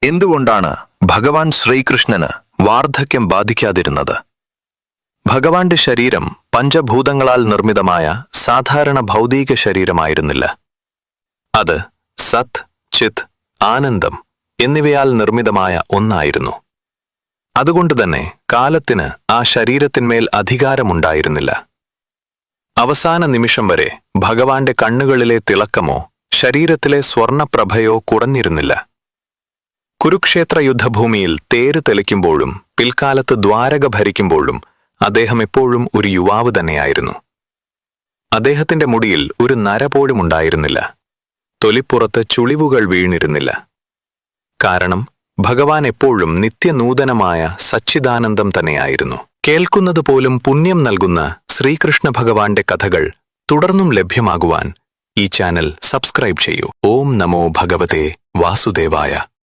എന്തുകൊണ്ടാണ് ഭഗവാൻ ശ്രീകൃഷ്ണന് വാർദ്ധക്യം ബാധിക്കാതിരുന്നത്? ഭഗവാന്റെ ശരീരം പഞ്ചഭൂതങ്ങളാൽ നിർമ്മിതമായ സാധാരണ ഭൗതിക ശരീരമായിരുന്നില്ല. അത് സത്, ചിത്, ആനന്ദം എന്നിവയാൽ നിർമ്മിതമായ ഒന്നായിരുന്നു. അതുകൊണ്ടുതന്നെ കാലത്തിന് ആ ശരീരത്തിന്മേൽ അധികാരമുണ്ടായിരുന്നില്ല. അവസാന നിമിഷം വരെ ഭഗവാന്റെ കണ്ണുകളിലെ തിളക്കമോ ശരീരത്തിലെ സ്വർണപ്രഭയോ കുറഞ്ഞിരുന്നില്ല. കുരുക്ഷേത്ര യുദ്ധഭൂമിയിൽ തേര് തെളിക്കുമ്പോഴും പിൽക്കാലത്ത് ദ്വാരക ഭരിക്കുമ്പോഴും അദ്ദേഹം എപ്പോഴും ഒരു യുവാവ് തന്നെയായിരുന്നു. അദ്ദേഹത്തിന്റെ മുടിയിൽ ഒരു നര പോലും ഉണ്ടായിരുന്നില്ല. തൊലിപ്പുറത്ത് ചുളിവുകൾ വീണിരുന്നില്ല. കാരണം ഭഗവാൻ എപ്പോഴും നിത്യനൂതനമായ സച്ചിദാനന്ദം തന്നെയായിരുന്നു. കേൾക്കുന്നത് പോലും പുണ്യം നൽകുന്ന ശ്രീകൃഷ്ണ ഭഗവാന്റെ കഥകൾ തുടർന്നും ലഭ്യമാകുവാൻ ഈ ചാനൽ സബ്സ്ക്രൈബ് ചെയ്യൂ. ഓം നമോ ഭഗവതേ വാസുദേവായ.